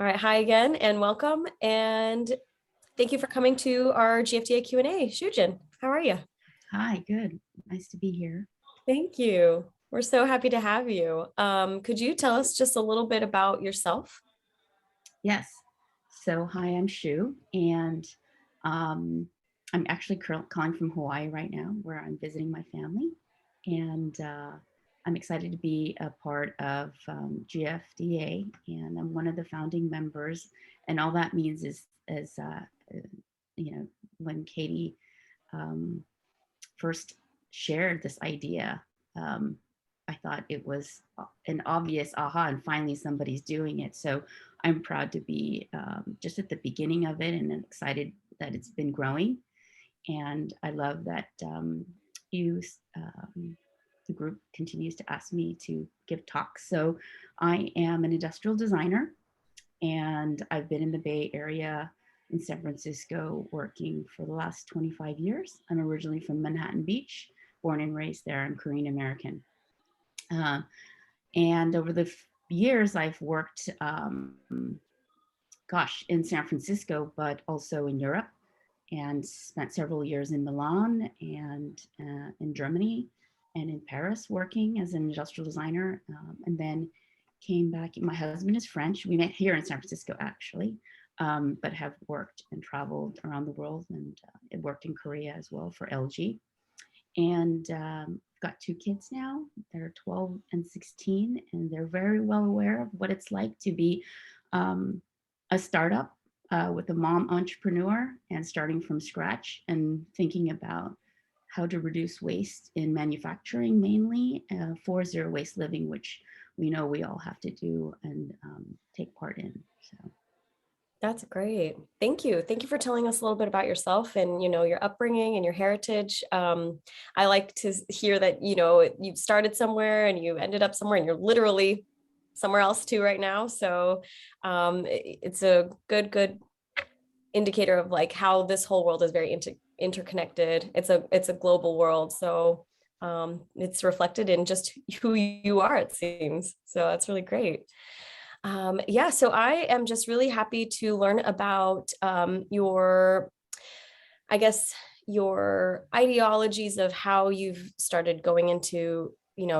All right. Hi again and welcome. And thank you for coming to our GFDA Q&A. Shujan, how are you? Hi, good. Nice to be here. Thank you. We're so happy to have you. Could you tell us just a little bit about yourself? Yes. So, hi, I'm Shu, and um, I'm actually calling from Hawaii right now, where I'm visiting my family. And I'm excited to be a part of GFDA, and I'm one of the founding members. And all that means is you know, when Katie um, first shared this idea, um, I thought it was an obvious aha, and finally somebody's doing it. So I'm proud to be just at the beginning of it, and I'm excited that it's been growing. And I love that you, the group continues to ask me to give talks. So I am an industrial designer, and I've been in the Bay Area in San Francisco working for the last 25 years. I'm originally from Manhattan Beach, born and raised there. I'm Korean American. Uh, and over the years, I've worked, in San Francisco, but also in Europe, and spent several years in Milan and in Germany and in Paris working as an industrial designer. And then came back. My husband is French. We met here in San Francisco, actually, but have worked and traveled around the world, and worked in Korea as well for LG. And got two kids now. They're 12 and 16, and they're very well aware of what it's like to be a startup with a mom entrepreneur and starting from scratch and thinking about how to reduce waste in manufacturing, mainly for zero waste living, which we know we all have to do and take part in. So That's great. Thank you. Thank you for telling us a little bit about yourself and, your upbringing and your heritage. I like to hear that, you started somewhere and you ended up somewhere and you're literally somewhere else too right now. So it's a good indicator of like how this whole world is very interconnected. It's a global world. So it's reflected in just who you are, it seems. So that's really great. Yeah, so I am just really happy to learn about I guess, your ideologies of how you've started going into,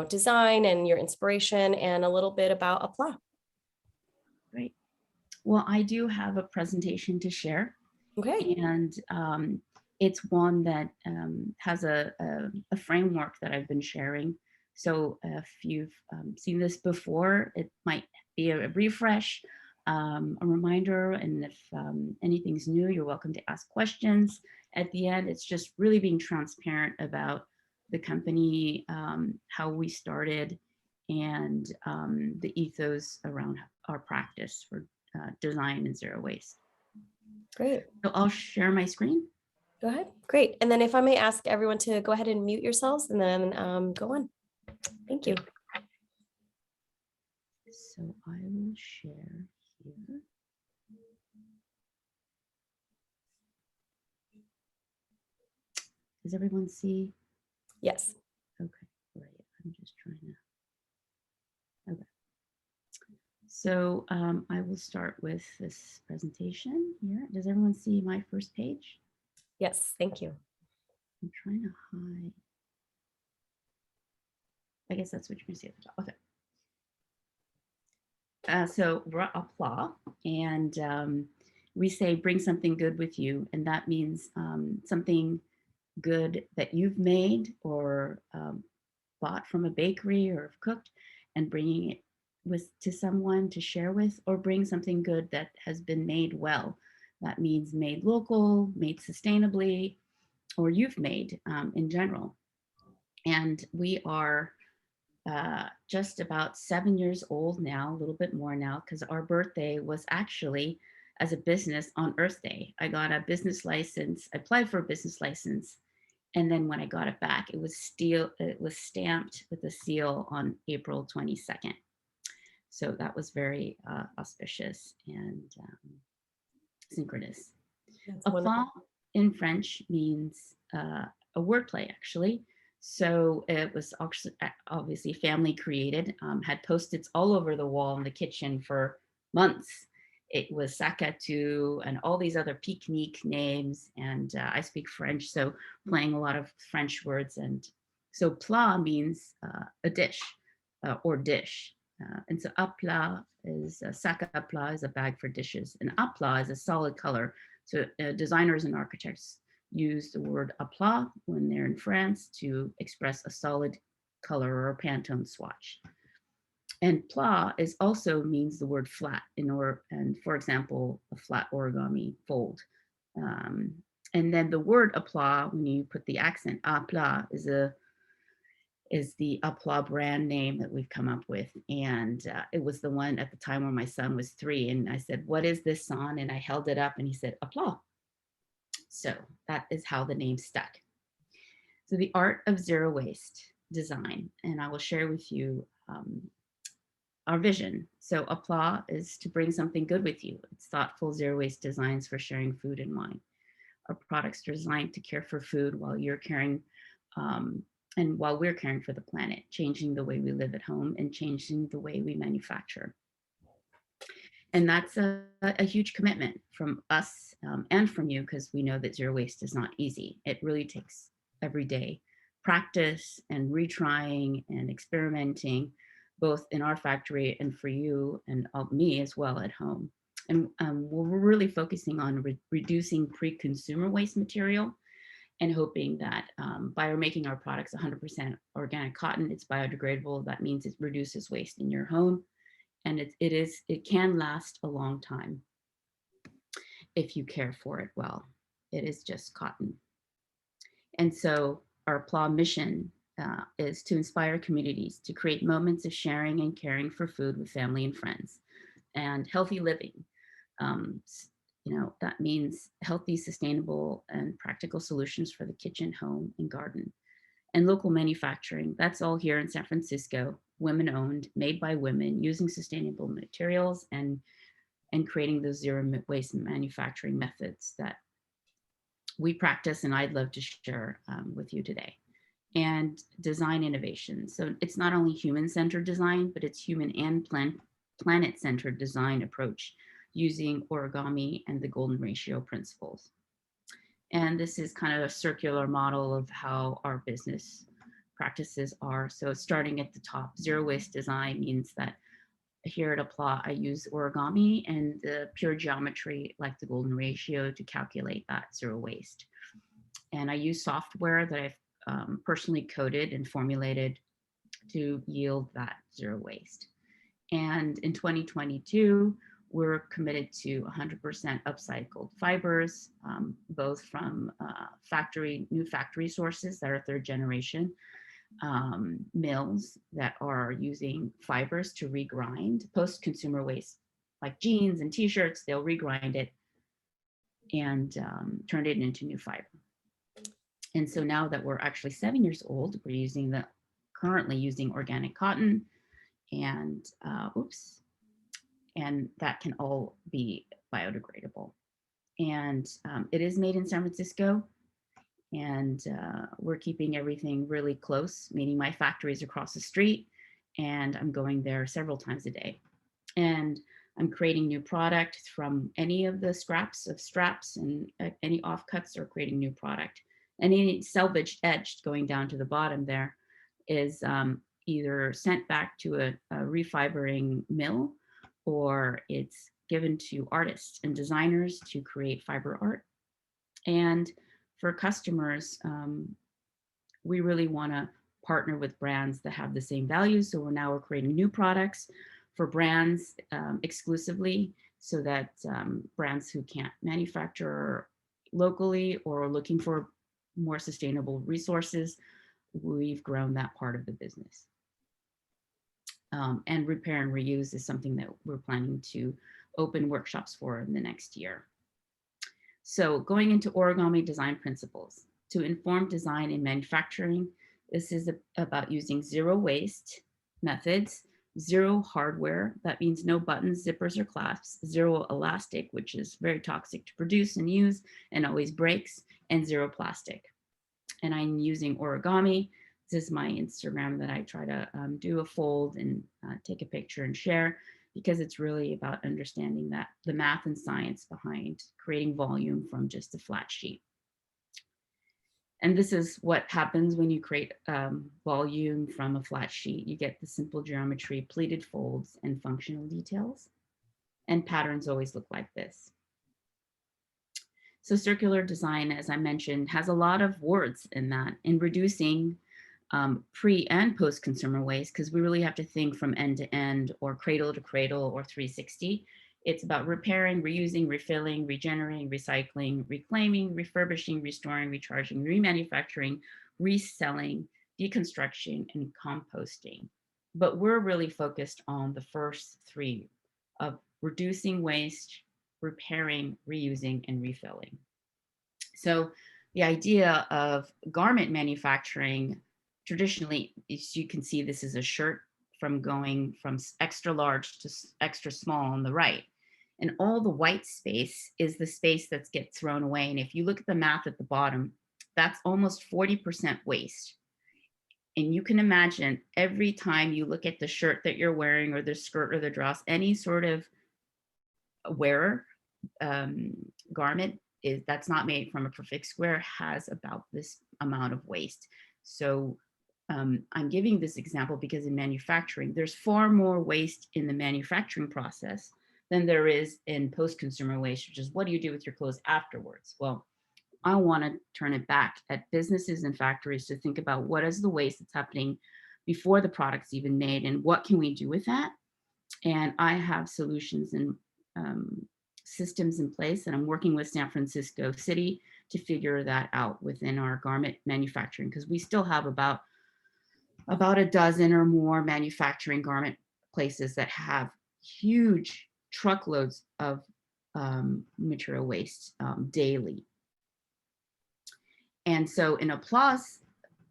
design and your inspiration and a little bit about Àplat. great. Well, I do have a presentation to share, Okay. and it's one that has a framework that I've been sharing. So if you've seen this before, it might be a refresh, a reminder, and if anything's new, you're welcome to ask questions at the end. It's just really being transparent about the company, how we started, and the ethos around our practice for design and zero waste. Great. So I'll share my screen. Go ahead. Great. And then if I may ask everyone to go ahead and mute yourselves and then go on. Thank you. So I will share here. Does everyone see? Yes. Okay, great. I'm just trying to. Okay. So I will start with this presentation here. Does everyone see my first page? Yes. Thank you. I'm trying to hide. I guess that's what you're going to see at the top. Okay. So we're Àplat, and we say bring something good with you, and that means something good that you've made or bought from a bakery or have cooked, and bringing it to someone to share with, or bring something good that has been made well. That means made local, made sustainably, or you've made in general. And we are just about 7 years old now, a little bit more now, because our birthday was actually as a business on Earth Day. I got a business license, I applied for a business license, and then when I got it back, it was stamped with a seal on April 22nd. So that was very auspicious and synchronous. Àplat in French means a wordplay, actually. So it was obviously family created, had Post-its all over the wall in the kitchen for months. it was Sakatu and all these other picnic names. And I speak French, so playing a lot of French words. And so plat means a dish or dish. And so Àplat is sac à plat is a bag for dishes, and Àplat is a solid color. So designers and architects use the word Àplat when they're in France to express a solid color or a Pantone swatch. And plat is also means the word flat and for example, a flat origami fold. Um, and then the word Àplat, when you put the accent, Àplat is the Àplat brand name that we've come up with. And it was the one at the time when my son was 3. And I said, what is this on? And I held it up and he said, Àplat. So that is how the name stuck. So the art of zero waste design. And I will share with you our vision. So Àplat is to bring something good with you. It's thoughtful zero waste designs for sharing food and wine. Our products are designed to care for food while you're caring and while we're caring for the planet, changing the way we live at home and changing the way we manufacture. And that's a huge commitment from us and from you, because we know that zero waste is not easy. It really takes every day practice and retrying and experimenting, both in our factory and for you and me as well at home. And we're really focusing on reducing pre-consumer waste material and hoping that by making our products 100% organic cotton, it's biodegradable. That means it reduces waste in your home. And it can last a long time if you care for it well. It is just cotton. And so our Àplat mission is to inspire communities to create moments of sharing and caring for food with family and friends, and healthy living. That means healthy, sustainable, and practical solutions for the kitchen, home, and garden. And local manufacturing, that's all here in San Francisco, women owned, made by women, using sustainable materials and creating those zero waste manufacturing methods that we practice and I'd love to share with you today. And design innovation. So it's not only human-centered design, but it's human and planet-centered design approach using origami and the golden ratio principles. And this is kind of a circular model of how our business practices are. So starting at the top, zero waste design means that here at Àplat, I use origami and the pure geometry like the golden ratio to calculate that zero waste. And I use software that I've personally coded and formulated to yield that zero waste. And in 2022, we're committed to 100% upcycled fibers, both from new factory sources that are 3rd generation, mills that are using fibers to regrind post-consumer waste, like jeans and t-shirts. They'll regrind it and turn it into new fiber. And so now that we're actually 7 years old, we're currently using organic cotton, and and that can all be biodegradable. And it is made in San Francisco, and we're keeping everything really close, meaning my factory is across the street, and I'm going there several times a day. And I'm creating new product from any of the scraps of straps and any offcuts, or creating new product. And any salvaged edge going down to the bottom there is either sent back to a refibering mill, or it's given to artists and designers to create fiber art. And for customers, we really want to partner with brands that have the same values. So we're creating new products for brands exclusively, so that brands who can't manufacture locally or are looking for more sustainable resources, we've grown that part of the business. And repair and reuse is something that we're planning to open workshops for in the next year. So going into origami design principles. To inform design and manufacturing, this is about using zero waste methods, zero hardware, that means no buttons, zippers, or clasps, zero elastic, which is very toxic to produce and use and always breaks, and zero plastic. And I'm using origami. This is my Instagram that I try to do a fold and take a picture and share, because it's really about understanding that the math and science behind creating volume from just a flat sheet. And this is what happens when you create volume from a flat sheet. You get the simple geometry, pleated folds, and functional details. And patterns always look like this. So circular design, as I mentioned, has a lot of words in that, in reducing pre and post consumer waste, because we really have to think from end to end or cradle to cradle or 360. It's about repairing, reusing, refilling, regenerating, recycling, reclaiming, refurbishing, restoring, recharging, remanufacturing, reselling, deconstruction, and composting. But we're really focused on the first three of reducing waste, repairing, reusing, and refilling. So the idea of garment manufacturing, traditionally, as you can see, this is a shirt from going from extra large to extra small on the right. And all the white space is the space that gets thrown away. And if you look at the math at the bottom, that's almost 40% waste. And you can imagine every time you look at the shirt that you're wearing or the skirt or the dress, any sort of wearer garment is that's not made from a perfect square has about this amount of waste. So I'm giving this example because in manufacturing, there's far more waste in the manufacturing process than there is in post-consumer waste, which is what do you do with your clothes afterwards? Well, I want to turn it back at businesses and factories to think about what is the waste that's happening before the product's even made and what can we do with that? And I have solutions and systems in place, and I'm working with San Francisco City to figure that out within our garment manufacturing, because we still have about a dozen or more manufacturing garment places that have huge truckloads of material waste daily. And so in Àplat's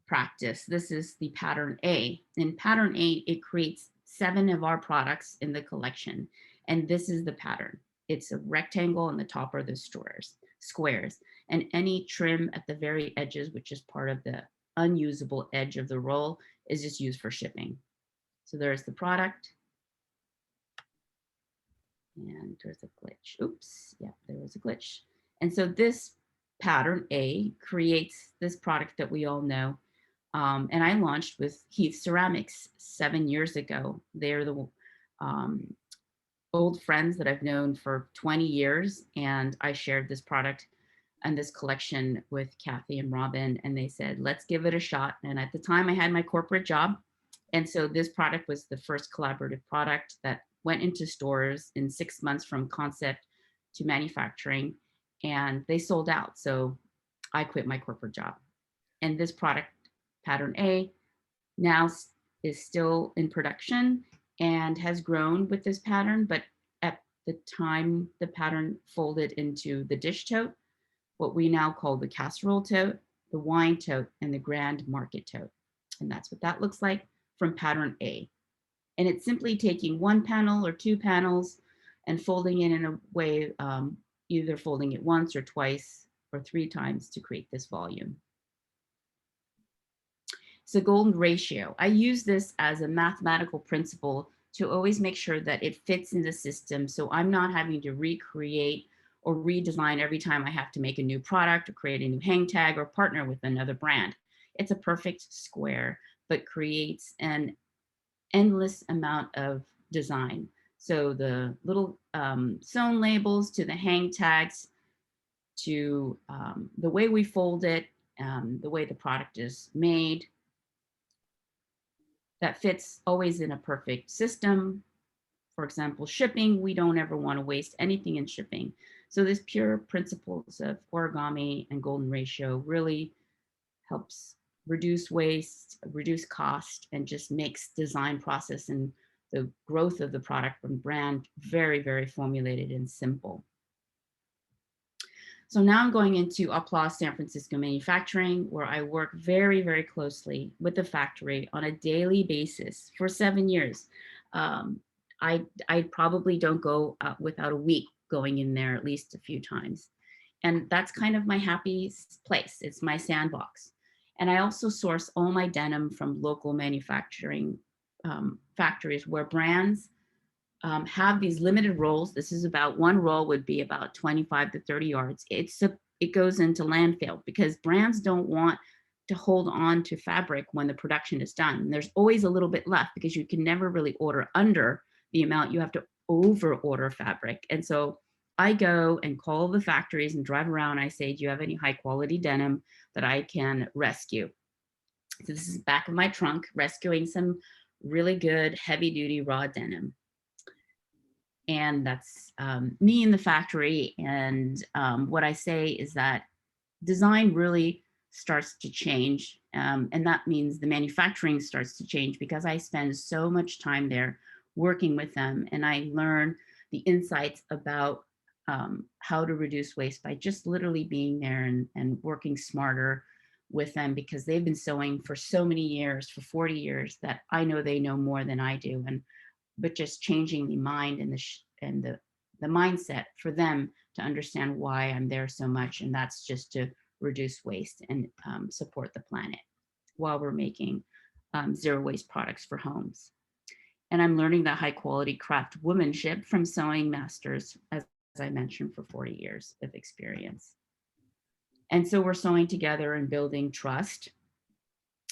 practice, this is the pattern A. In pattern A, it creates 7 of our products in the collection. And this is the pattern. It's a rectangle and the top are the squares. And any trim at the very edges, which is part of the unusable edge of the roll, is just used for shipping. So there's the product. And there's a glitch. Oops, yeah, there was a glitch. And so this pattern A creates this product that we all know. And I launched with Heath Ceramics 7 years ago. They're the old friends that I've known for 20 years. And I shared this product and this collection with Kathy and Robin, and they said, let's give it a shot. And at the time I had my corporate job. And so this product was the first collaborative product that went into stores in 6 months from concept to manufacturing, and they sold out. So I quit my corporate job. And this product, pattern A, now is still in production and has grown with this pattern. But at the time the pattern folded into the dish tote, what we now call the casserole tote, the wine tote, and the grand market tote. And that's what that looks like from pattern A. And it's simply taking 1 panel or 2 panels and folding it in a way, either folding it once or twice or 3 times to create this volume. It's a golden ratio. I use this as a mathematical principle to always make sure that it fits in the system. So I'm not having to recreate or redesign every time I have to make a new product or create a new hang tag or partner with another brand. It's a perfect square, but creates an endless amount of design. So the little sewn labels to the hang tags to the way we fold it, the way the product is made, that fits always in a perfect system. For example, shipping, we don't ever want to waste anything in shipping. So this pure principles of origami and golden ratio really helps reduce waste, reduce cost, and just makes design process and the growth of the product from brand very, very formulated and simple. So now I'm going into Àplat San Francisco manufacturing, where I work very, very closely with the factory on a daily basis for 7 years. I probably don't go without a week going in there at least a few times. And that's kind of my happy place. It's my sandbox. And I also source all my denim from local manufacturing factories where brands have these limited rolls. This is about, one roll would be about 25 to 30 yards. It goes into landfill because brands don't want to hold on to fabric when the production is done. And there's always a little bit left because you can never really order under the amount. You have to over order fabric. And so I go and call the factories and drive around. I say, do you have any high quality denim that I can rescue? So this is back of my trunk, rescuing some really good heavy duty raw denim. And that's me in the factory. And what I say is that design really starts to change. And that means the manufacturing starts to change because I spend so much time there working with them. And I learn the insights about how to reduce waste by just literally being there and working smarter with them, because they've been sewing for so many years, for 40 years, that I know they know more than I do. But just changing the mind and the mindset for them to understand why I'm there so much. And that's just to reduce waste and support the planet while we're making zero waste products for homes. And I'm learning that high quality craft womanship from sewing masters, as I mentioned, for 40 years of experience. And so we're sewing together and building trust.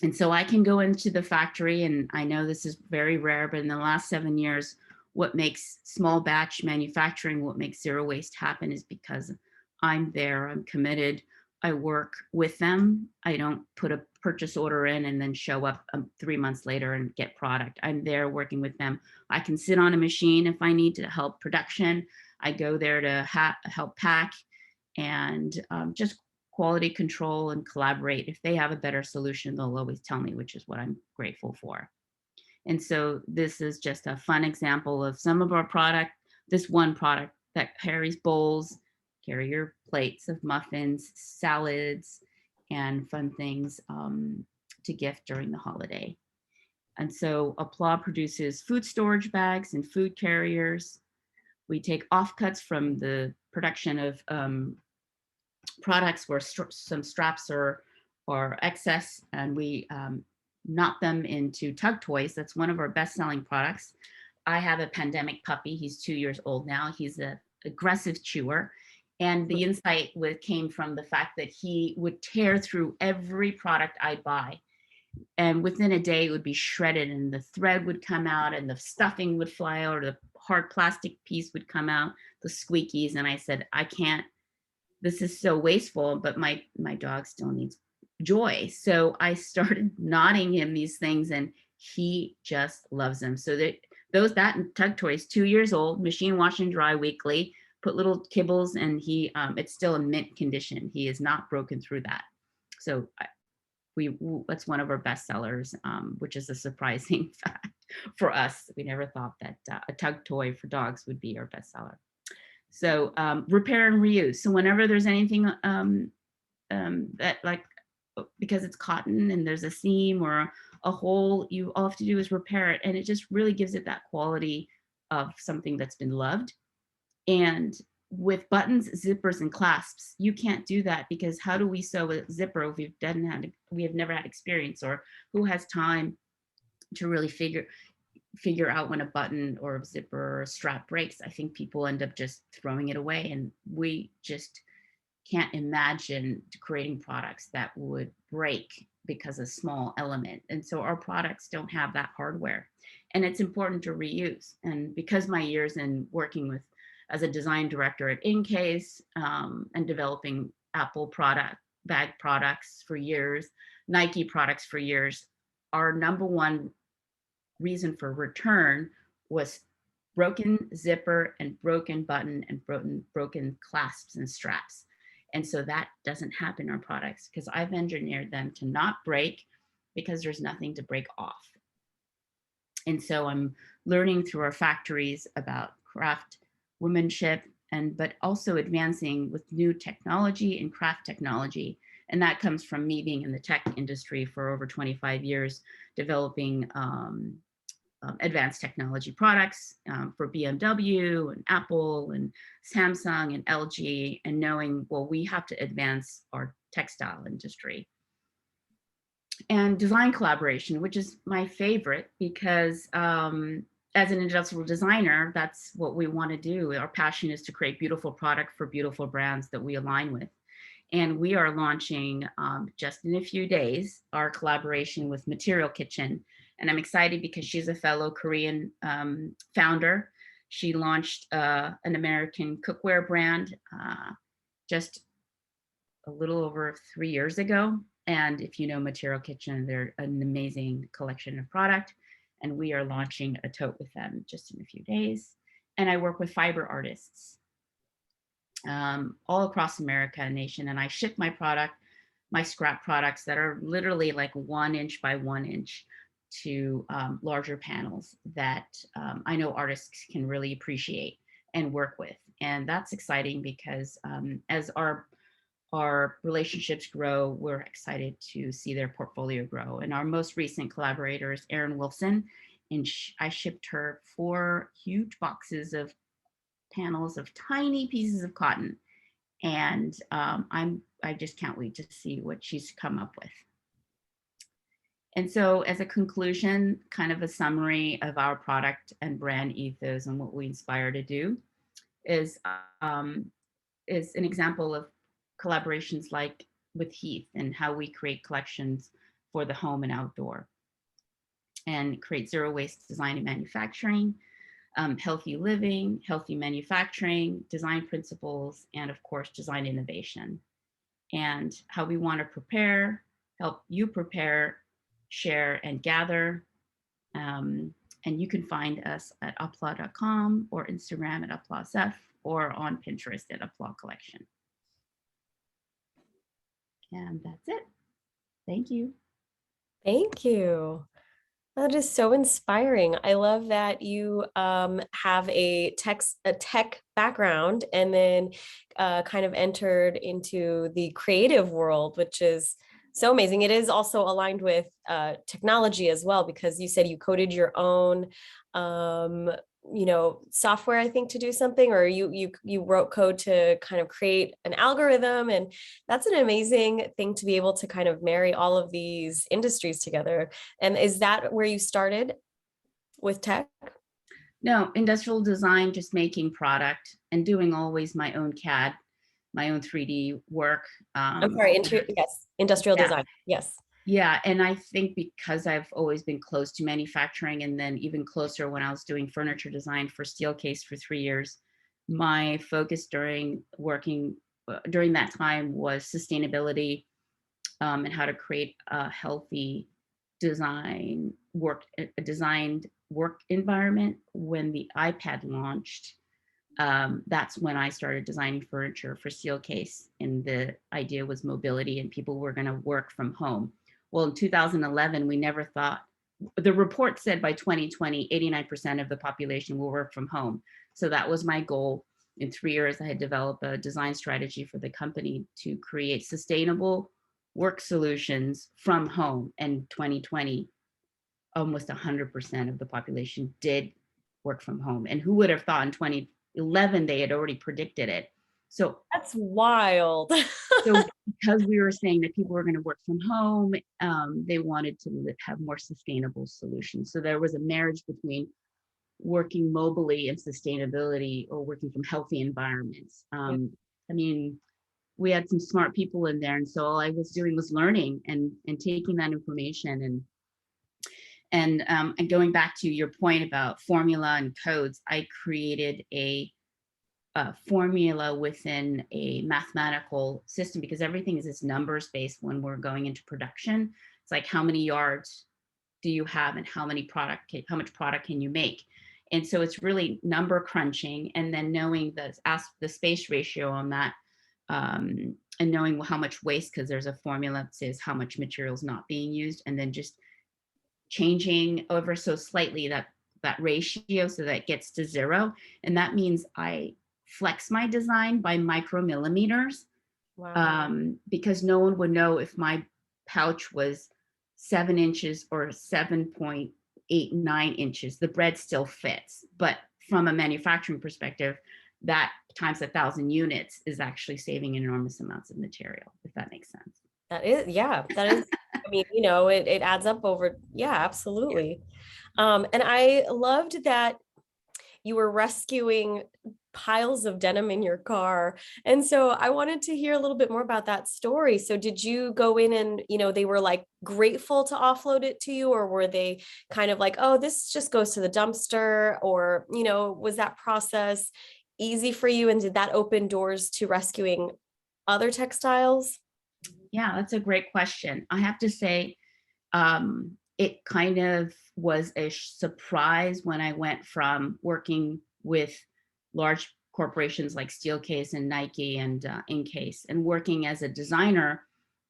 And so I can go into the factory, and I know this is very rare, but in the last 7 years, what makes small batch manufacturing, what makes zero waste happen is because I'm there, I'm committed, I work with them. I don't put a purchase order in and then show up 3 months later and get product. I'm there working with them. I can sit on a machine if I need to help production. I go there to help pack and just quality control and collaborate. If they have a better solution, they'll always tell me, which is what I'm grateful for. And so this is just a fun example of some of our product. This one product that carries bowls, carry your plates of muffins, salads, and fun things to gift during the holiday. And so Àplat produces food storage bags and food carriers. We take offcuts from the production of products where some straps are excess, and we knot them into tug toys. That's one of our best-selling products. I have a pandemic puppy. He's 2 years old now. He's an aggressive chewer. And the insight came from the fact that he would tear through every product I buy. And within a day, it would be shredded, and the thread would come out, and the stuffing would fly out, or the hard plastic piece would come out, the squeakies. And I said, I can't, this is so wasteful, but my dog still needs joy. So I started knotting him these things, and he just loves them. So that tug toys, 2 years old, machine wash and dry weekly, put little kibbles, and it's still in mint condition. He is not broken through that. So that's one of our best sellers, which is a surprising fact for us. We never thought that a tug toy for dogs would be our best seller. So repair and reuse. So whenever there's anything that, like, because it's cotton and there's a seam or a hole, all have to do is repair it. And it just really gives it that quality of something that's been loved. And with buttons, zippers, and clasps, you can't do that, because how do we sew a zipper if we have never had experience, or who has time to really figure out when a button or a zipper or a strap breaks? I think people end up just throwing it away, and we just can't imagine creating products that would break because of small element. And so our products don't have that hardware, and it's important to reuse. And because my years in working as a design director at Incase and developing Apple bag products for years, Nike products for years, our number one reason for return was broken zipper and broken button and broken clasps and straps. And so that doesn't happen in our products, because I've engineered them to not break, because there's nothing to break off. And so I'm learning through our factories about craft womanship, but also advancing with new technology and craft technology. And that comes from me being in the tech industry for over 25 years, developing advanced technology products for BMW and Apple and Samsung and LG, and knowing, well, we have to advance our textile industry. And design collaboration, which is my favorite, because as an industrial designer, that's what we want to do. Our passion is to create beautiful product for beautiful brands that we align with. And we are launching just in a few days our collaboration with Material Kitchen. And I'm excited because she's a fellow Korean founder. She launched an American cookware brand just a little over 3 years ago. And if you know Material Kitchen, they're an amazing collection of product. And we are launching a tote with them just in a few days. And I work with fiber artists all across America and nation. And I ship my product, my scrap products that are literally like 1 inch by 1 inch to larger panels that I know artists can really appreciate and work with. And that's exciting because as our relationships grow, we're excited to see their portfolio grow. And our most recent collaborator is Erin Wilson, and I shipped her 4 huge boxes of panels of tiny pieces of cotton. And I just can't wait to see what she's come up with. And so as a conclusion, kind of a summary of our product and brand ethos and what we inspire to do is an example of collaborations like with Heath and how we create collections for the home and outdoor and create zero waste design and manufacturing, healthy living, healthy manufacturing, design principles, and of course, design innovation. And how we want to prepare, help you prepare, share, and gather. And you can find us at Àplat.com or Instagram at AplatSF or on Pinterest at Àplat Collection. And that's it. Thank you. Thank you. That is so inspiring. I love that you have a tech background and then kind of entered into the creative world, which is so amazing. It is also aligned with technology as well, because you said you coded your own software, I think, to do something, or you wrote code to kind of create an algorithm. And that's an amazing thing to be able to kind of marry all of these industries together. And is that where you started with tech? No, industrial design, just making product and doing always my own CAD, my own 3D work. I'm sorry, yes, industrial Yeah. design. Yes. Yeah, and I think because I've always been close to manufacturing, and then even closer when I was doing furniture design for Steelcase for 3 years, my focus during working during that time was sustainability and how to create a healthy designed work environment. When the iPad launched, that's when I started designing furniture for Steelcase, and the idea was mobility and people were going to work from home. Well, in 2011, we never thought, the report said by 2020, 89% of the population will work from home. So that was my goal. In 3 years, I had developed a design strategy for the company to create sustainable work solutions from home. And 2020, almost 100% of the population did work from home. And who would have thought in 2011 they had already predicted it? So That's wild. so because we were saying that people were going to work from home, they wanted to have more sustainable solutions. So there was a marriage between working mobily and sustainability, or working from healthy environments. I mean, we had some smart people in there, and so all I was doing was learning and taking that information and going back to your point about formula and codes, I created a formula within a mathematical system, because everything is this numbers based when we're going into production. It's like, how many yards do you have and how much product can you make? And so it's really number crunching, and then knowing the space ratio on that, and knowing how much waste, because there's a formula that says how much material is not being used, and then just changing over so slightly that ratio so that it gets to 0. And that means I flex my design by micromillimeters. Wow. Because no one would know if my pouch was 7 inches or 7.89 inches. The bread still fits, but from a manufacturing perspective, that times 1,000 units is actually saving enormous amounts of material, if that makes sense. That is I mean, it adds up over. Yeah, absolutely. And I loved that you were rescuing piles of denim in your car. And so I wanted to hear a little bit more about that story. So did you go in and, they were like grateful to offload it to you, or were they kind of like, oh, this just goes to the dumpster? Or, was that process easy for you? And did that open doors to rescuing other textiles? Yeah, that's a great question. I have to say, it kind of was a surprise when I went from working with large corporations like Steelcase and Nike and Incase, and working as a designer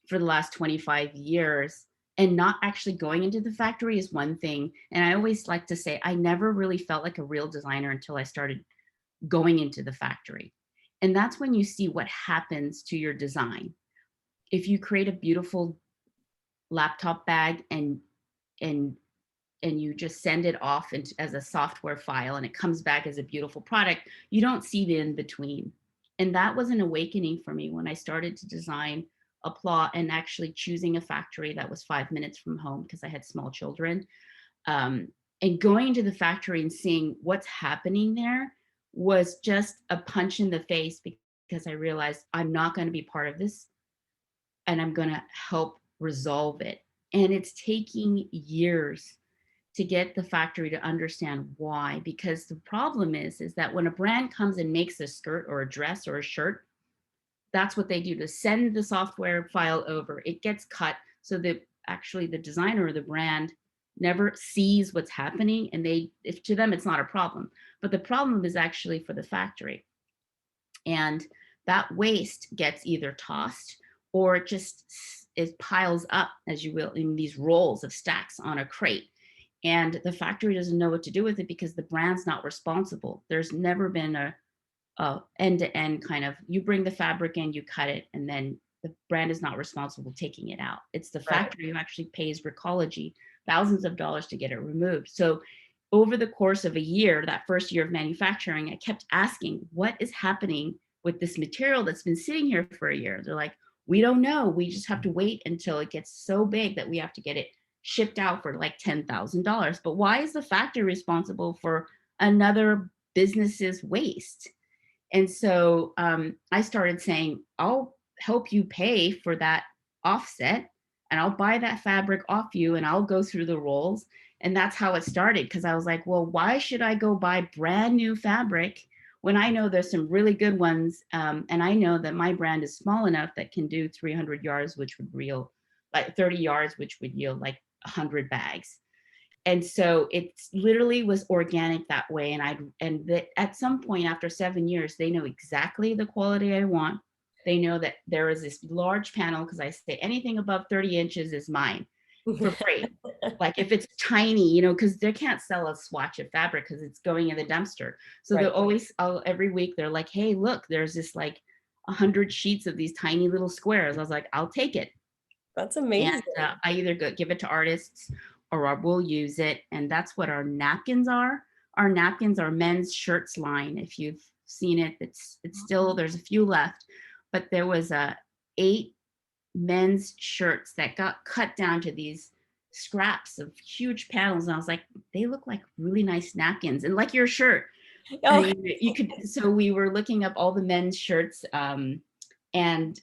for the last 25 years, and not actually going into the factory is one thing. And I always like to say, I never really felt like a real designer until I started going into the factory. And that's when you see what happens to your design. If you create a beautiful laptop bag and and you just send it off as a software file and it comes back as a beautiful product, you don't see the in between. And that was an awakening for me when I started to design Àplat, and actually choosing a factory that was 5 minutes from home because I had small children. um, and going to the factory and seeing what's happening there was just a punch in the face, because I realized I'm not going to be part of this, and I'm going to help resolve it. And it's taking years to get the factory to understand why. Because the problem is that when a brand comes and makes a skirt or a dress or a shirt, that's what they do, to send the software file over. It gets cut so that actually the designer or the brand never sees what's happening, and if to them it's not a problem. But the problem is actually for the factory. And that waste gets either tossed, or it just it piles up, as you will, in these rolls of stacks on a crate. And the factory doesn't know what to do with it because the brand's not responsible. There's never been a end-to-end kind of, you bring the fabric in, you cut it, and then the brand is not responsible taking it out. It's the Right. factory who actually pays Recology thousands of dollars to get it removed. So over the course of a year, that first year of manufacturing, I kept asking, what is happening with this material that's been sitting here for a year? They're like, we don't know. We just have to wait until it gets so big that we have to get it shipped out for like $10,000. But why is the factory responsible for another business's waste? And so I started saying, I'll help you pay for that offset, and I'll buy that fabric off you, and I'll go through the rolls. And that's how it started. Because I was like, well, why should I go buy brand new fabric when I know there's some really good ones? And I know that my brand is small enough that can do 300 yards, which would yield like 30 yards, which would yield like 100 bags. And so it literally was organic that way. And at some point after 7 years, they know exactly the quality I want. They know that there is this large panel, because I say anything above 30 inches is mine for free. Like if it's tiny, because they can't sell a swatch of fabric because it's going in the dumpster. So they'll Right. always, every week they're like, hey, look, there's this like 100 sheets of these tiny little squares. I was like, I'll take it. That's And amazing. I either give it to artists, or we'll use it. And that's what our napkins are. Our napkins are men's shirts line. If you've seen it, it's still, there's a few left, but there was 8 men's shirts that got cut down to these scraps of huge panels. And I was like, they look like really nice napkins, and like your shirt. I Oh, mean, you could, so we were looking up all the men's shirts, and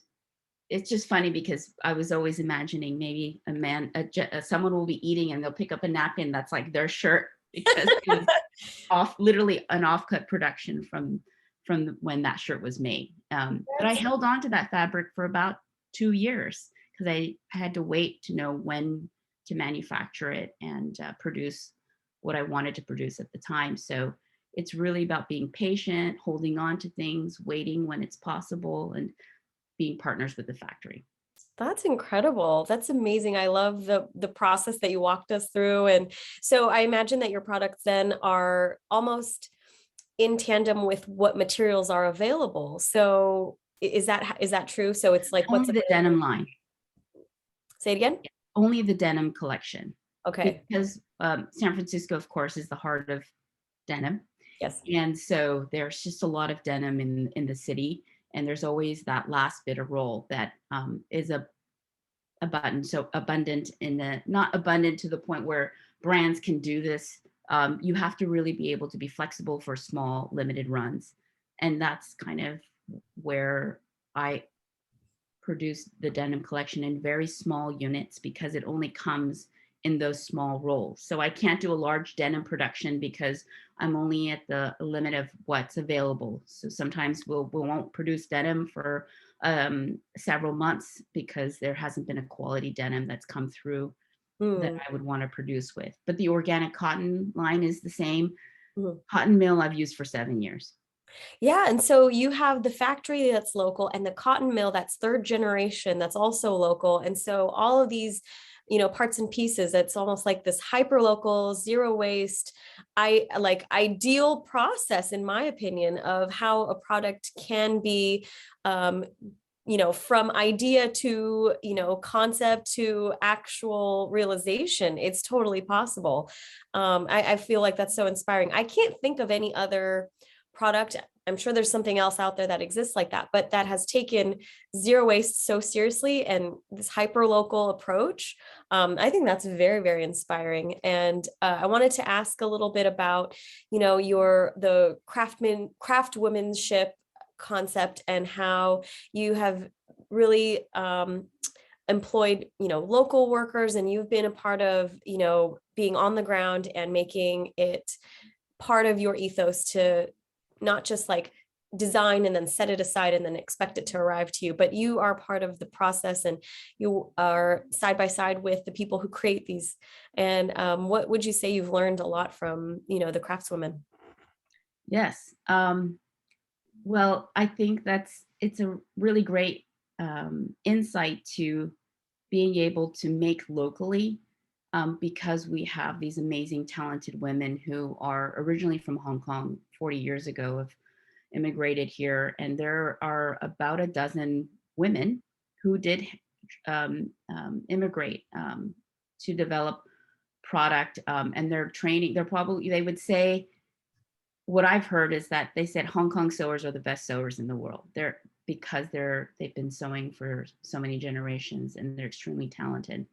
it's just funny because I was always imagining maybe someone will be eating and they'll pick up a napkin that's like their shirt, because it was literally an offcut production from when that shirt was made. But I that's held on to that fabric for about 2 years, because I had to wait to know when to manufacture it and produce what I wanted to produce at the time. So it's really about being patient, holding on to things, waiting when it's possible, and being partners with the factory. That's incredible. That's amazing. I love the process that you walked us through. And so I imagine that your products then are almost in tandem with what materials are available. So is that true? So it's like what's Only the available. denim line, Say it again. only the denim collection, Okay. because San Francisco, of course, is the heart of denim. Yes. And so there's just a lot of denim in the city. And there's always that last bit of roll that is a abundant. So abundant in the, not abundant to the point where brands can do this. You have to really be able to be flexible for small, limited runs. And that's kind of where I produce the denim collection in very small units because it only comes in those small rolls. So I can't do a large denim production because I'm only at the limit of what's available. So sometimes we won't produce denim for several months because there hasn't been a quality denim that's come through that Mm, I would want to produce with. But the organic cotton line is the same. mhm. Cotton mill I've used for 7 years. Yeah, and so you have the factory that's local and the cotton mill that's third generation that's also local. And so all of these, parts and pieces, it's almost like this hyper local, zero waste, I like ideal process, in my opinion, of how a product can be um, from idea to, concept to actual realization. It's totally possible. I feel like that's so inspiring. I can't think of any other product. I'm sure there's something else out there that exists like that, but that has taken zero waste so seriously and this hyper local approach. I think that's very, very inspiring. And I wanted to ask a little bit about, the craftwomanship concept and how you have really employed local workers, and you've been a part of being on the ground and making it part of your ethos to not just like design and then set it aside and then expect it to arrive to you, but you are part of the process and you are side by side with the people who create these. And what would you say you've learned a lot from the craftswomen? Yes. Well, I think it's a really great insight to being able to make locally because we have these amazing, talented women who are originally from Hong Kong 40 years ago, have immigrated here. And there are about a dozen women who did immigrate to develop product. And they're training, they would say, what I've heard is that they said Hong Kong sewers are the best sewers in the world. They've been sewing for so many generations and they're extremely talented.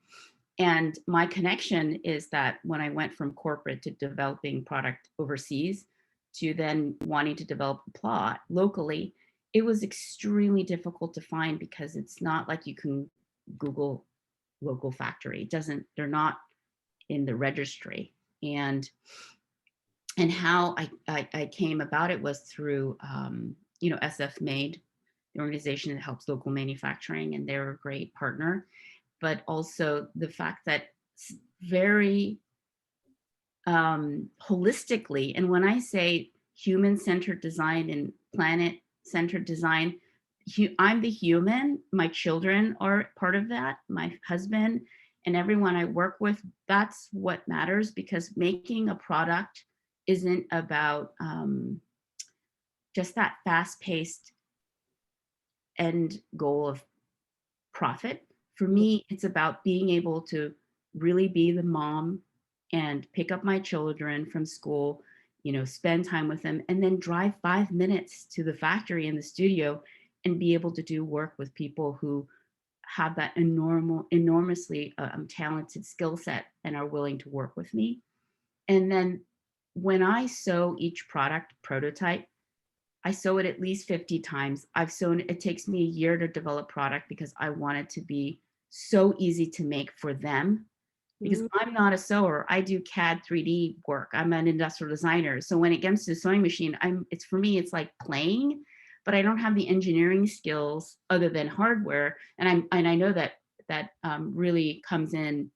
And my connection is that when I went from corporate to developing product overseas to then wanting to develop a plot locally, it was extremely difficult to find because it's not like you can Google local factory. They're not in the registry. And how I came about it was through, SF Made, the organization that helps local manufacturing, and they're a great partner. But also the fact that very holistically, and when I say human-centered design and planet-centered design, I'm the human, my children are part of that, my husband, and everyone I work with, that's what matters, because making a product isn't about just that fast-paced end goal of profit. For me, it's about being able to really be the mom and pick up my children from school, spend time with them, and then drive 5 minutes to the factory in the studio and be able to do work with people who have that enormously talented skill set and are willing to work with me. And then when I sew each product prototype, I sew it at least 50 times. It takes me a year to develop product because I want it to be so easy to make for them. Because Mhm. I'm not a sewer, I do CAD 3D work. I'm an industrial designer. So when it comes to the sewing machine, for me, it's like playing, but I don't have the engineering skills other than hardware. And I know that really comes in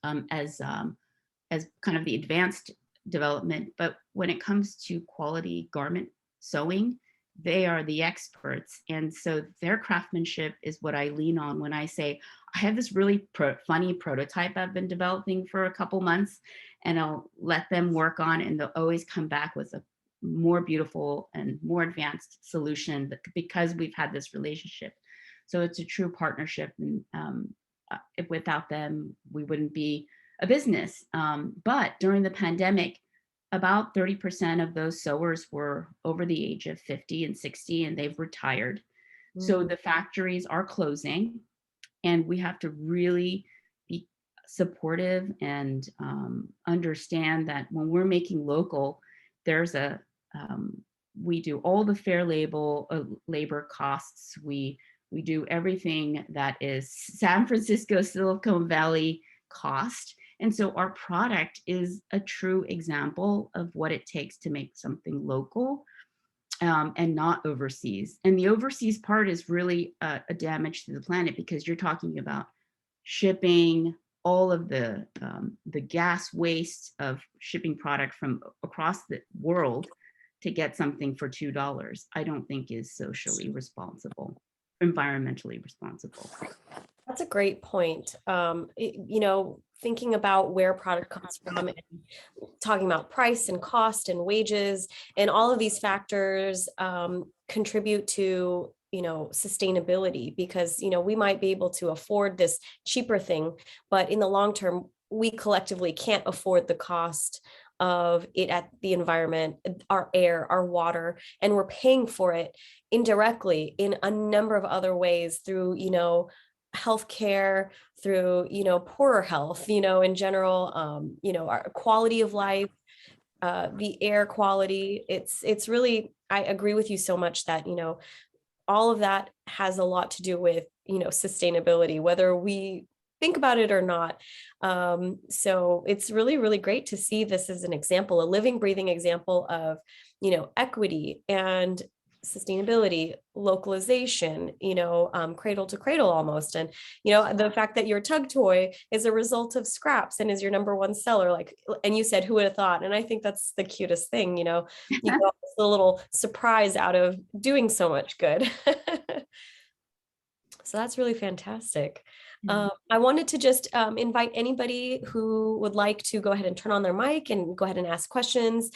as kind of the advanced development. But when it comes to quality garment sewing, they are the experts. And so their craftsmanship is what I lean on when I say, I have this really funny prototype I've been developing for a couple months, and I'll let them work on, and they'll always come back with a more beautiful and more advanced solution because we've had this relationship. So it's a true partnership. And if without them, we wouldn't be a business. But during the pandemic, about 30% of those sewers were over the age of 50 and 60, and they've retired. So Mm. the factories are closing. And we have to really be supportive and understand that when we're making local, there's we do all the fair labor costs. We do everything that is San Francisco, Silicon Valley cost. And so our product is a true example of what it takes to make something local, and not overseas. And the overseas part is really a damage to the planet, because you're talking about shipping, all of the gas waste of shipping product from across the world to get something for $2, I don't think is socially responsible, environmentally responsible. That's a great point. Thinking about where product comes from and talking about price and cost and wages and all of these factors contribute to, sustainability, because, we might be able to afford this cheaper thing, but in the long term, we collectively can't afford the cost of it at the environment, our air, our water, and we're paying for it indirectly in a number of other ways through, healthcare, through, poorer health, in general, our quality of life, the air quality. It's really, I agree with you so much that, all of that has a lot to do with, sustainability, whether we think about it or not. So it's really, really great to see this as an example, a living, breathing example of, equity and sustainability, localization, cradle to cradle almost. And, the fact that your tug toy is a result of scraps and is your number one seller, like, and you said, who would have thought? And I think that's the cutest thing, you got a little surprise out of doing so much good. So that's really fantastic. I wanted to just invite anybody who would like to go ahead and turn on their mic and go ahead and ask questions,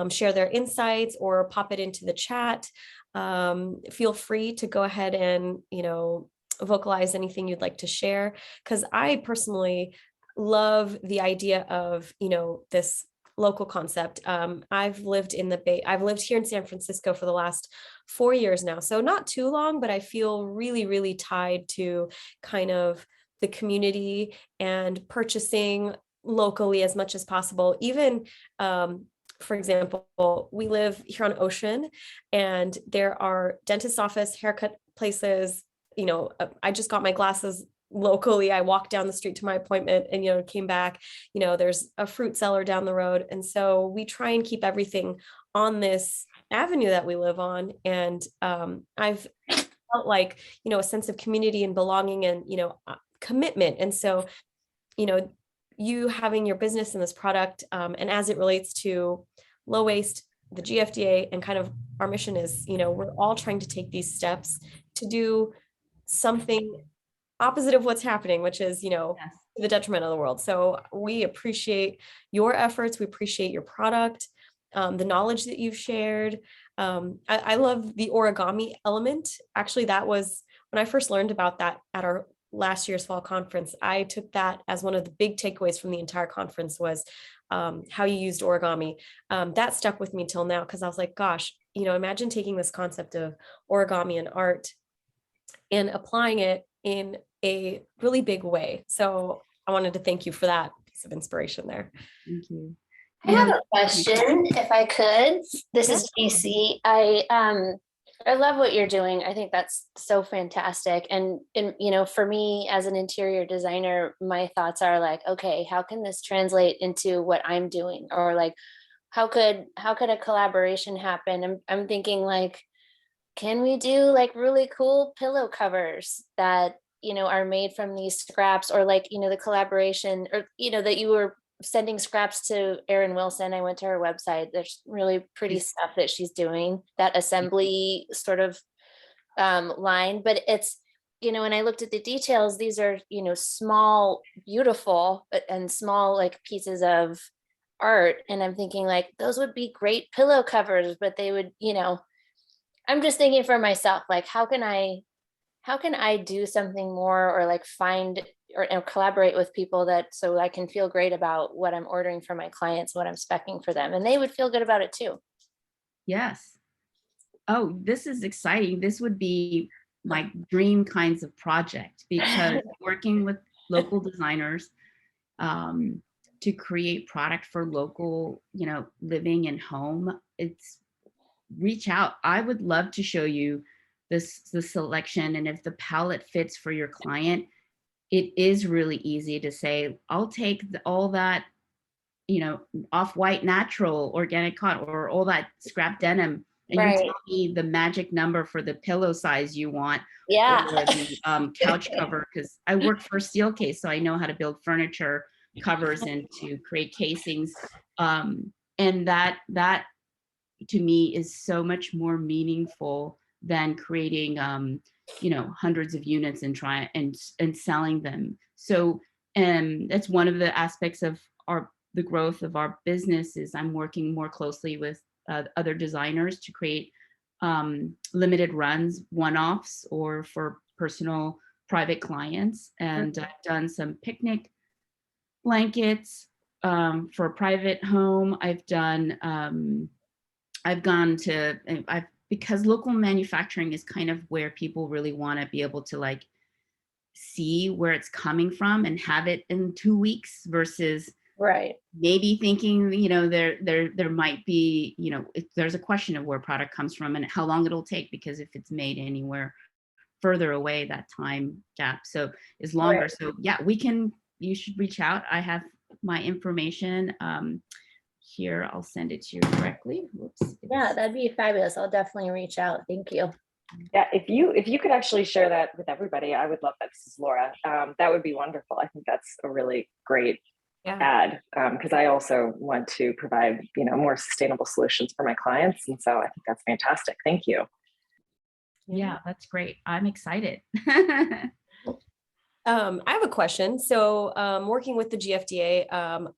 share their insights, or pop it into the chat. Feel free to go ahead and, vocalize anything you'd like to share, because I personally love the idea of, this local concept. I've lived here in San Francisco for the last 4 years now, so not too long, but I feel really, really tied to kind of the community and purchasing locally as much as possible. Even, for example, we live here on Ocean, and there are dentist office, haircut places. I just got my glasses locally. I walked down the street to my appointment and, came back. There's a fruit seller down the road. And so we try and keep everything on this avenue that we live on. And I've felt like, a sense of community and belonging and, commitment. And so, you having your business in this product, and as it relates to low waste, the GFDA, and kind of our mission is, we're all trying to take these steps to do something opposite of what's happening, which is, Yes. the detriment of the world. So we appreciate your efforts. We appreciate your product, the knowledge that you've shared. I love the origami element. Actually, that was when I first learned about that at our last year's fall conference. I took that as one of the big takeaways from the entire conference was how you used origami. That stuck with me till now, because I was like, gosh, imagine taking this concept of origami and art and applying it in a really big way. So I wanted to thank you for that piece of inspiration there. Thank you. I have a question, if I could. This is JC. I love what you're doing. I think that's so fantastic. And for me as an interior designer, my thoughts are like, okay, how can this translate into what I'm doing? Or like, how could a collaboration happen? I'm thinking like, can we do like really cool pillow covers that, are made from these scraps, or like, the collaboration, or, that you were sending scraps to Erin Wilson. I went to her website. There's really pretty stuff that she's doing, that assembly sort of line, but it's, and I looked at the details, these are, small, beautiful, and small like pieces of art. And I'm thinking like, those would be great pillow covers, but they would, I'm just thinking for myself, like, how can I do something more, or like find or collaborate with people that, so I can feel great about what I'm ordering for my clients, what I'm speccing for them, and they would feel good about it too. Yes. Oh, this is exciting. This would be my dream kinds of project, because working with local designers to create product for local, living and home, it's reach out. I would love to show you the selection, and if the palette fits for your client, it is really easy to say, I'll take all that, off-white natural organic cotton or all that scrap denim, and you tell me the magic number for the pillow size you want, Yeah. or the couch cover, because I work for a steel case, so I know how to build furniture covers and to create casings. And that to me is so much more meaningful than creating hundreds of units and selling them. So that's one of the aspects of the growth of our business, is I'm working more closely with other designers to create limited runs, one-offs, or for personal private clients. And I've done some picnic blankets for a private home. Because local manufacturing is kind of where people really want to be able to like see where it's coming from and have it in 2 weeks, versus maybe thinking, there might be, there's a question of where product comes from and how long it'll take, because if it's made anywhere further away, that time gap is longer. So yeah, you should reach out. I have my information here. I'll send it to you directly. Whoops. Yeah, that'd be fabulous. I'll definitely reach out. Thank you. Yeah, if you could actually share that with everybody, I would love that. This is Laura. That would be wonderful. I think that's a really great ad, because I also want to provide more sustainable solutions for my clients, and so I think that's fantastic. Thank you. Yeah, that's great. I'm excited. I have a question. So working with the GFDA,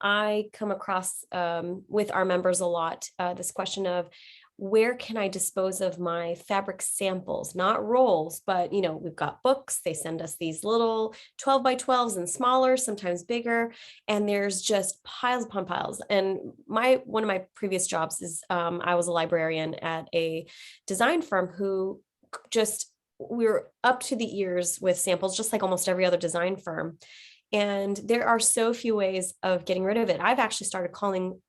I come across with our members a lot this question of, where can I dispose of my fabric samples? Not rolls, but we've got books. They send us these little 12 by 12s and smaller, sometimes bigger, and there's just piles upon piles. And one of my previous jobs is I was a librarian at a design firm who we were up to the ears with samples, just like almost every other design firm. And there are so few ways of getting rid of it. I've actually started calling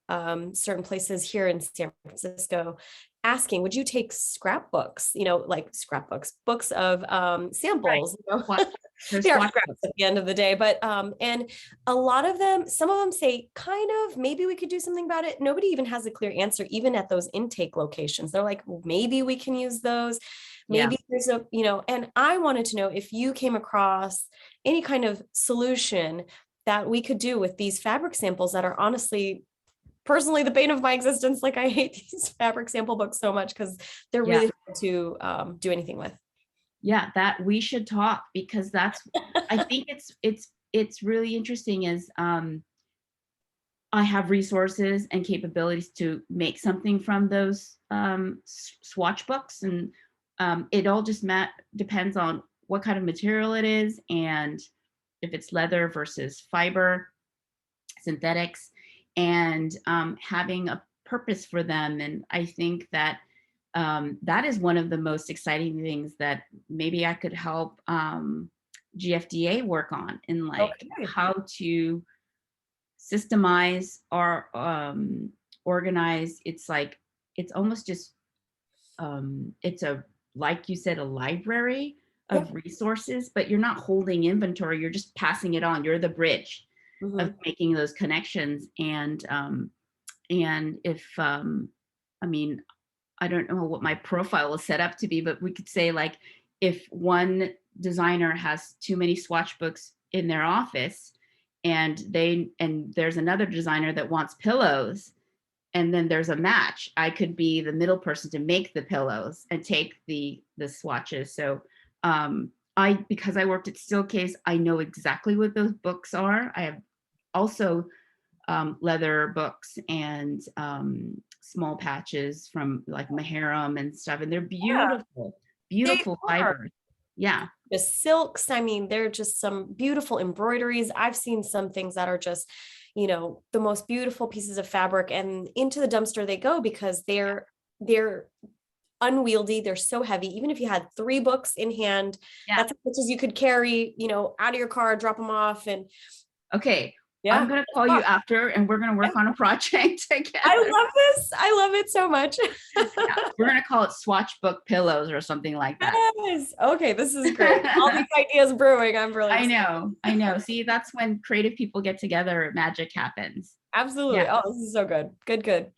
certain places here in San Francisco, asking, would you take scrapbooks, like scrapbooks, books of samples, they are scraps at the end of the day. But, and a lot of them, some of them say, kind of, maybe we could do something about it. Nobody even has a clear answer, even at those intake locations. They're like, well, maybe we can use those. Maybe there's and I wanted to know if you came across any kind of solution that we could do with these fabric samples that are honestly, personally, the bane of my existence. Like, I hate these fabric sample books so much because they're really hard to do anything with. Yeah, that we should talk, because that's, I think it's really interesting is I have resources and capabilities to make something from those swatch books, and it all just depends on what kind of material it is, and if it's leather versus fiber, synthetics, and having a purpose for them. And I think that that is one of the most exciting things that maybe I could help GFDA work on, in how to systemize or organize. It's almost just it's like you said, a library of resources, but you're not holding inventory, you're just passing it on. You're the bridge of making those connections. And if I mean, I don't know what my profile is set up to be, but we could say, like, if one designer has too many swatch books in their office, and there's another designer that wants pillows, and then there's a match, I could be the middle person to make the pillows and take the swatches. So because I worked at Steelcase, I know exactly what those books are. I have also leather books and small patches from like Maharam and stuff, and they're beautiful, beautiful fibers. Yeah. The silks, I mean, they're just some beautiful embroideries. I've seen some things that are just, the most beautiful pieces of fabric, and into the dumpster they go, because they're unwieldy. They're so heavy. Even if you had 3 books in hand, that's as much as you could carry, out of your car, drop them off. And okay. yeah, I'm going to call you after and we're going to work on a project together. I love this. I love it so much. Yeah, we're going to call it swatch book pillows or something like that. Yes. Okay. This is great. All these ideas brewing. I'm really excited. I know. See, that's when creative people get together, magic happens. Absolutely. Yeah. Oh, this is so good. Good.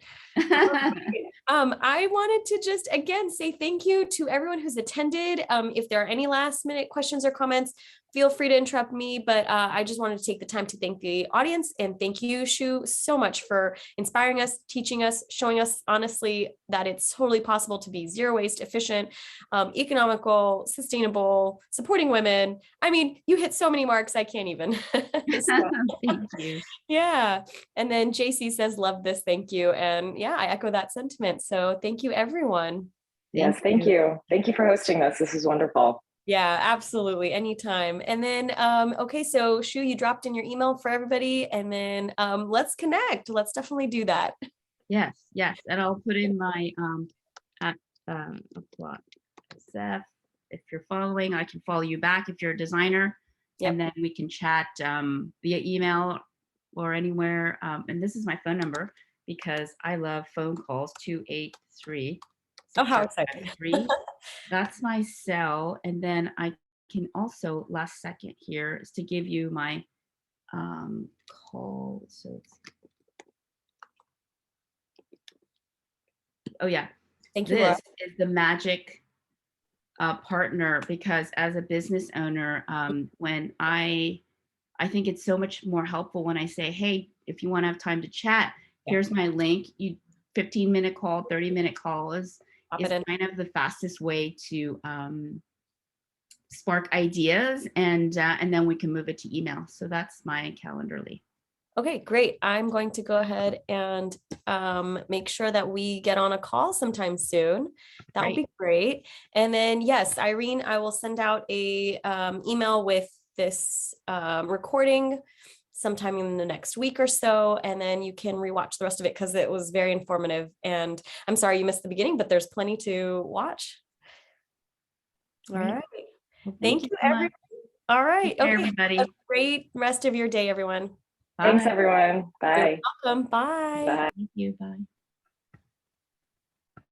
I wanted to just again say thank you to everyone who's attended. If there are any last minute questions or comments, feel free to interrupt me, but I just wanted to take the time to thank the audience and thank you, Shu, so much for inspiring us, teaching us, showing us honestly that it's totally possible to be zero waste, efficient, economical, sustainable, supporting women. I mean, you hit so many marks, I can't even. Thank you. Yeah. And then JC says, love this. Thank you. And yeah, I echo that sentiment. So thank you, everyone. Yes, thank you. Thank you for hosting this. This is wonderful. Yeah, absolutely. Anytime. And then, okay, so Shu, you dropped in your email for everybody and then let's connect. Let's definitely do that. Yes. And I'll put in my at Àplat. If you're following, I can follow you back if you're a designer. Yep. And then we can chat via email or anywhere. And this is my phone number because I love phone calls, 283. Oh, how exciting. That's my cell. And then I can also, last second here, is to give you my call. So it's, oh yeah. Thank you. This is the magic partner, because as a business owner, when I think it's so much more helpful when I say, hey, if you want to have time to chat, here's my link. 15-minute call, 30-minute call is kind of the fastest way to spark ideas, and then we can move it to email. So that's my Calendly. Okay, great. I'm going to go ahead and make sure that we get on a call sometime soon. That would be great. And then, yes, Irene, I will send out a email with this recording sometime in the next week or so, and then you can rewatch the rest of it because it was very informative. And I'm sorry you missed the beginning, but there's plenty to watch. All right. Well, thank you, everyone. All right. Okay. Everybody. Have a great rest of your day, everyone. Thanks, everyone. Bye. You're welcome. Bye. Bye. Thank you. Bye.